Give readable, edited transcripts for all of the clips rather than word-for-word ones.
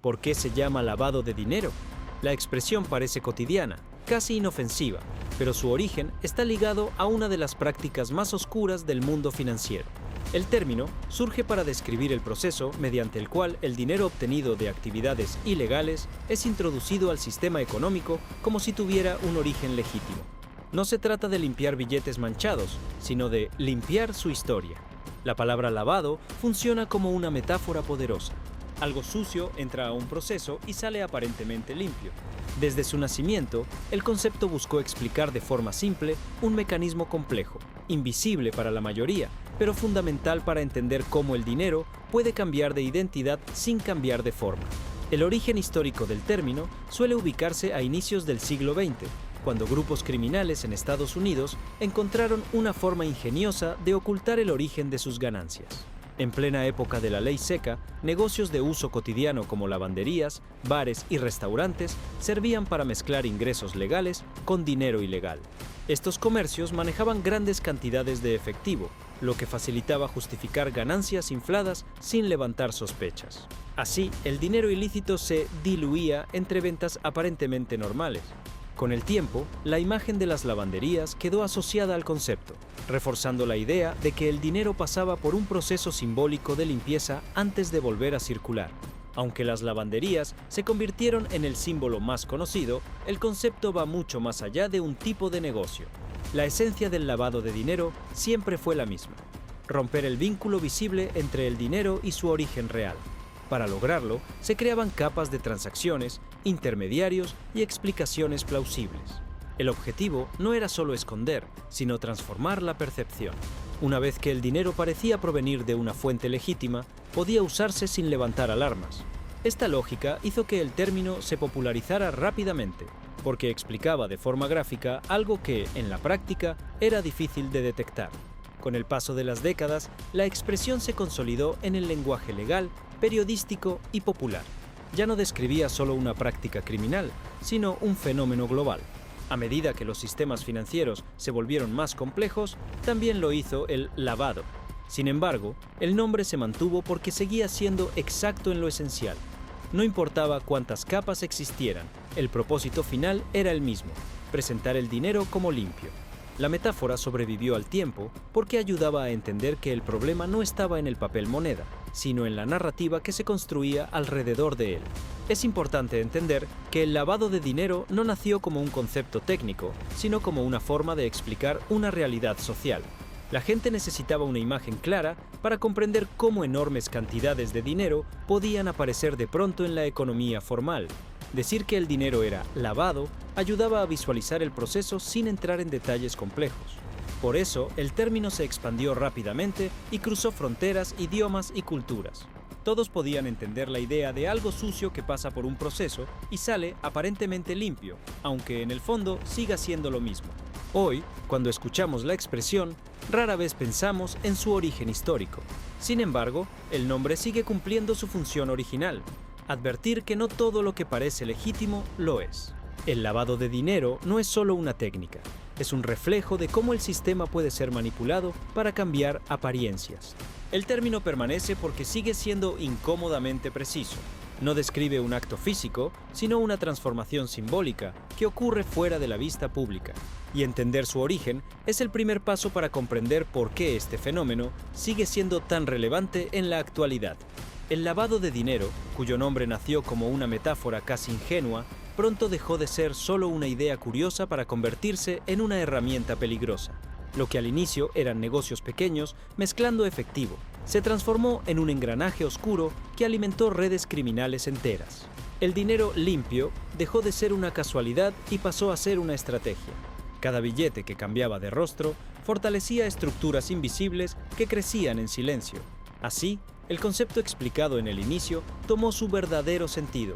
¿Por qué se llama lavado de dinero? La expresión parece cotidiana, casi inofensiva, pero su origen está ligado a una de las prácticas más oscuras del mundo financiero. El término surge para describir el proceso mediante el cual el dinero obtenido de actividades ilegales es introducido al sistema económico como si tuviera un origen legítimo. No se trata de limpiar billetes manchados, sino de limpiar su historia. La palabra lavado funciona como una metáfora poderosa. Algo sucio entra a un proceso y sale aparentemente limpio. Desde su nacimiento, el concepto buscó explicar de forma simple un mecanismo complejo, invisible para la mayoría, pero fundamental para entender cómo el dinero puede cambiar de identidad sin cambiar de forma. El origen histórico del término suele ubicarse a inicios del siglo XX, cuando grupos criminales en Estados Unidos encontraron una forma ingeniosa de ocultar el origen de sus ganancias. En plena época de la ley seca, negocios de uso cotidiano como lavanderías, bares y restaurantes servían para mezclar ingresos legales con dinero ilegal. Estos comercios manejaban grandes cantidades de efectivo, lo que facilitaba justificar ganancias infladas sin levantar sospechas. Así, el dinero ilícito se diluía entre ventas aparentemente normales. Con el tiempo, la imagen de las lavanderías quedó asociada al concepto, reforzando la idea de que el dinero pasaba por un proceso simbólico de limpieza antes de volver a circular. Aunque las lavanderías se convirtieron en el símbolo más conocido, el concepto va mucho más allá de un tipo de negocio. La esencia del lavado de dinero siempre fue la misma: romper el vínculo visible entre el dinero y su origen real. Para lograrlo, se creaban capas de transacciones, intermediarios y explicaciones plausibles. El objetivo no era solo esconder, sino transformar la percepción. Una vez que el dinero parecía provenir de una fuente legítima, podía usarse sin levantar alarmas. Esta lógica hizo que el término se popularizara rápidamente, porque explicaba de forma gráfica algo que, en la práctica, era difícil de detectar. Con el paso de las décadas, la expresión se consolidó en el lenguaje legal, periodístico y popular. Ya no describía solo una práctica criminal, sino un fenómeno global. A medida que los sistemas financieros se volvieron más complejos, también lo hizo el lavado. Sin embargo, el nombre se mantuvo porque seguía siendo exacto en lo esencial. No importaba cuántas capas existieran, el propósito final era el mismo: presentar el dinero como limpio. La metáfora sobrevivió al tiempo porque ayudaba a entender que el problema no estaba en el papel moneda, sino en la narrativa que se construía alrededor de él. Es importante entender que el lavado de dinero no nació como un concepto técnico, sino como una forma de explicar una realidad social. La gente necesitaba una imagen clara para comprender cómo enormes cantidades de dinero podían aparecer de pronto en la economía formal. Decir que el dinero era lavado ayudaba a visualizar el proceso sin entrar en detalles complejos. Por eso, el término se expandió rápidamente y cruzó fronteras, idiomas y culturas. Todos podían entender la idea de algo sucio que pasa por un proceso y sale aparentemente limpio, aunque en el fondo siga siendo lo mismo. Hoy, cuando escuchamos la expresión, rara vez pensamos en su origen histórico. Sin embargo, el nombre sigue cumpliendo su función original: advertir que no todo lo que parece legítimo lo es. El lavado de dinero no es solo una técnica, es un reflejo de cómo el sistema puede ser manipulado para cambiar apariencias. El término permanece porque sigue siendo incómodamente preciso. No describe un acto físico, sino una transformación simbólica que ocurre fuera de la vista pública. Y entender su origen es el primer paso para comprender por qué este fenómeno sigue siendo tan relevante en la actualidad. El lavado de dinero, cuyo nombre nació como una metáfora casi ingenua, pronto dejó de ser solo una idea curiosa para convertirse en una herramienta peligrosa. Lo que al inicio eran negocios pequeños mezclando efectivo, se transformó en un engranaje oscuro que alimentó redes criminales enteras. El dinero limpio dejó de ser una casualidad y pasó a ser una estrategia. Cada billete que cambiaba de rostro fortalecía estructuras invisibles que crecían en silencio. Así, el concepto explicado en el inicio tomó su verdadero sentido.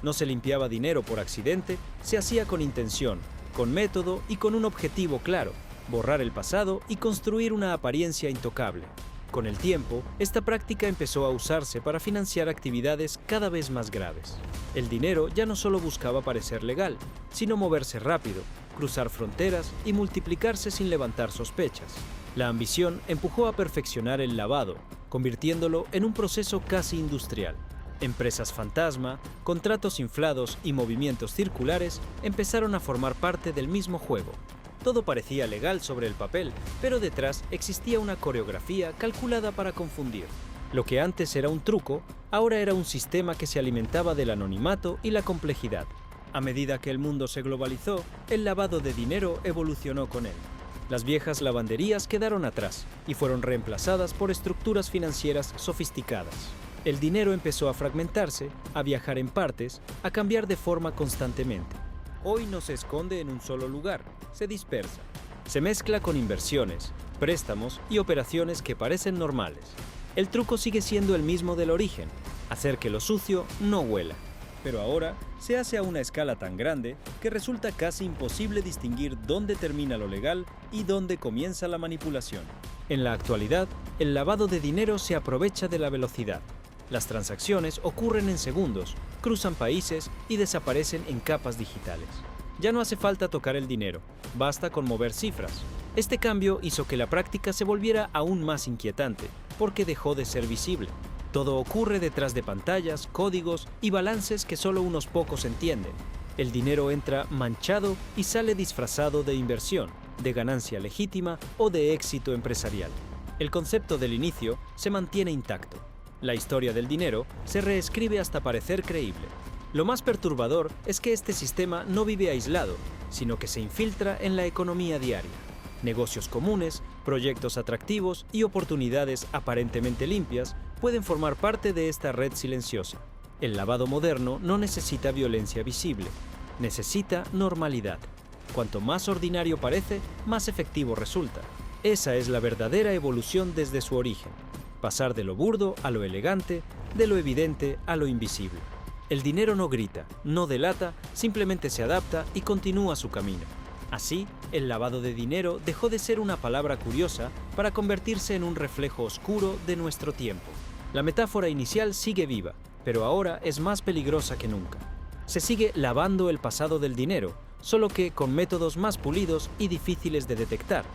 No se limpiaba dinero por accidente, se hacía con intención, con método y con un objetivo claro: borrar el pasado y construir una apariencia intocable. Con el tiempo, esta práctica empezó a usarse para financiar actividades cada vez más graves. El dinero ya no solo buscaba parecer legal, sino moverse rápido, cruzar fronteras y multiplicarse sin levantar sospechas. La ambición empujó a perfeccionar el lavado, convirtiéndolo en un proceso casi industrial. Empresas fantasma, contratos inflados y movimientos circulares empezaron a formar parte del mismo juego. Todo parecía legal sobre el papel, pero detrás existía una coreografía calculada para confundir. Lo que antes era un truco, ahora era un sistema que se alimentaba del anonimato y la complejidad. A medida que el mundo se globalizó, el lavado de dinero evolucionó con él. Las viejas lavanderías quedaron atrás y fueron reemplazadas por estructuras financieras sofisticadas. El dinero empezó a fragmentarse, a viajar en partes, a cambiar de forma constantemente. Hoy no se esconde en un solo lugar, se dispersa. Se mezcla con inversiones, préstamos y operaciones que parecen normales. El truco sigue siendo el mismo del origen, hacer que lo sucio no huela. Pero ahora se hace a una escala tan grande que resulta casi imposible distinguir dónde termina lo legal y dónde comienza la manipulación. En la actualidad, el lavado de dinero se aprovecha de la velocidad. Las transacciones ocurren en segundos, cruzan países y desaparecen en capas digitales. Ya no hace falta tocar el dinero, basta con mover cifras. Este cambio hizo que la práctica se volviera aún más inquietante, porque dejó de ser visible. Todo ocurre detrás de pantallas, códigos y balances que solo unos pocos entienden. El dinero entra manchado y sale disfrazado de inversión, de ganancia legítima o de éxito empresarial. El concepto del inicio se mantiene intacto. La historia del dinero se reescribe hasta parecer creíble. Lo más perturbador es que este sistema no vive aislado, sino que se infiltra en la economía diaria. Negocios comunes, proyectos atractivos y oportunidades aparentemente limpias pueden formar parte de esta red silenciosa. El lavado moderno no necesita violencia visible, necesita normalidad. Cuanto más ordinario parece, más efectivo resulta. Esa es la verdadera evolución desde su origen. Pasar de lo burdo a lo elegante, de lo evidente a lo invisible. El dinero no grita, no delata, simplemente se adapta y continúa su camino. Así, el lavado de dinero dejó de ser una palabra curiosa para convertirse en un reflejo oscuro de nuestro tiempo. La metáfora inicial sigue viva, pero ahora es más peligrosa que nunca. Se sigue lavando el pasado del dinero, solo que con métodos más pulidos y difíciles de detectar.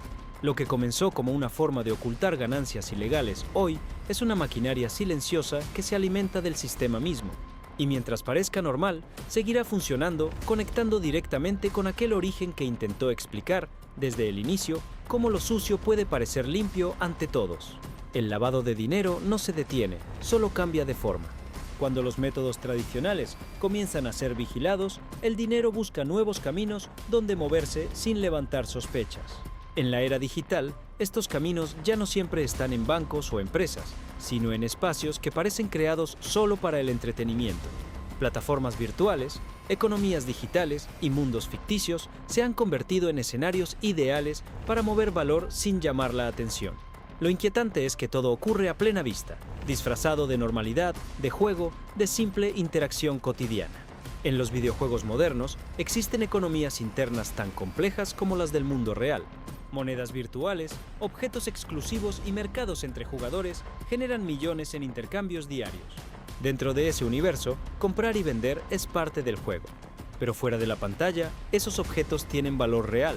Lo que comenzó como una forma de ocultar ganancias ilegales hoy es una maquinaria silenciosa que se alimenta del sistema mismo. Y mientras parezca normal, seguirá funcionando conectando directamente con aquel origen que intentó explicar, desde el inicio, cómo lo sucio puede parecer limpio ante todos. El lavado de dinero no se detiene, solo cambia de forma. Cuando los métodos tradicionales comienzan a ser vigilados, el dinero busca nuevos caminos donde moverse sin levantar sospechas. En la era digital, estos caminos ya no siempre están en bancos o empresas, sino en espacios que parecen creados solo para el entretenimiento. Plataformas virtuales, economías digitales y mundos ficticios se han convertido en escenarios ideales para mover valor sin llamar la atención. Lo inquietante es que todo ocurre a plena vista, disfrazado de normalidad, de juego, de simple interacción cotidiana. En los videojuegos modernos existen economías internas tan complejas como las del mundo real. Monedas virtuales, objetos exclusivos y mercados entre jugadores generan millones en intercambios diarios. Dentro de ese universo, comprar y vender es parte del juego. Pero fuera de la pantalla, esos objetos tienen valor real.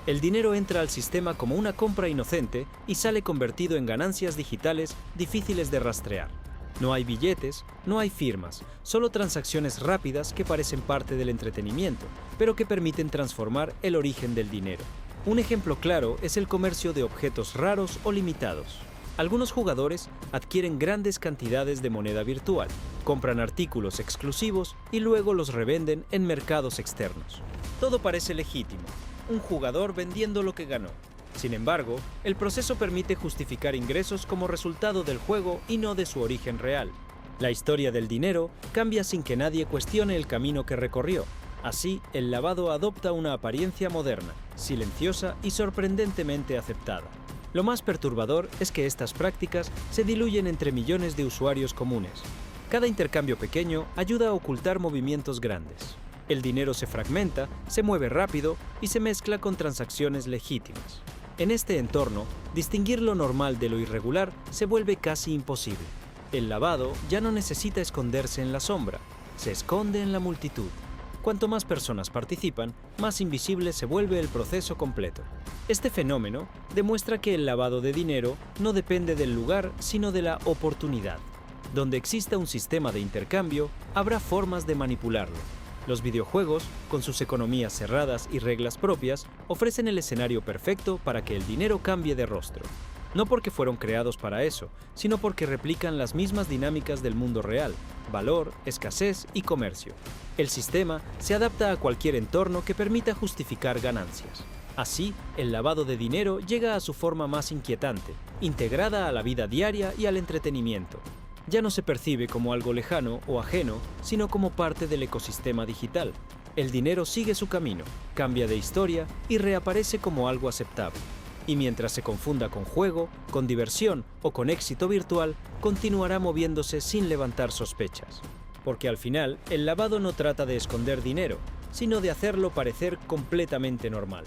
El dinero entra al sistema como una compra inocente y sale convertido en ganancias digitales difíciles de rastrear. No hay billetes, no hay firmas, solo transacciones rápidas que parecen parte del entretenimiento, pero que permiten transformar el origen del dinero. Un ejemplo claro es el comercio de objetos raros o limitados. Algunos jugadores adquieren grandes cantidades de moneda virtual, compran artículos exclusivos y luego los revenden en mercados externos. Todo parece legítimo, un jugador vendiendo lo que ganó. Sin embargo, el proceso permite justificar ingresos como resultado del juego y no de su origen real. La historia del dinero cambia sin que nadie cuestione el camino que recorrió. Así, el lavado adopta una apariencia moderna, silenciosa y sorprendentemente aceptada. Lo más perturbador es que estas prácticas se diluyen entre millones de usuarios comunes. Cada intercambio pequeño ayuda a ocultar movimientos grandes. El dinero se fragmenta, se mueve rápido y se mezcla con transacciones legítimas. En este entorno, distinguir lo normal de lo irregular se vuelve casi imposible. El lavado ya no necesita esconderse en la sombra, se esconde en la multitud. Cuanto más personas participan, más invisible se vuelve el proceso completo. Este fenómeno demuestra que el lavado de dinero no depende del lugar, sino de la oportunidad. Donde exista un sistema de intercambio, habrá formas de manipularlo. Los videojuegos, con sus economías cerradas y reglas propias, ofrecen el escenario perfecto para que el dinero cambie de rostro. No porque fueron creados para eso, sino porque replican las mismas dinámicas del mundo real: valor, escasez y comercio. El sistema se adapta a cualquier entorno que permita justificar ganancias. Así, el lavado de dinero llega a su forma más inquietante, integrada a la vida diaria y al entretenimiento. Ya no se percibe como algo lejano o ajeno, sino como parte del ecosistema digital. El dinero sigue su camino, cambia de historia y reaparece como algo aceptable. Y mientras se confunda con juego, con diversión o con éxito virtual, continuará moviéndose sin levantar sospechas. Porque al final, el lavado no trata de esconder dinero, sino de hacerlo parecer completamente normal.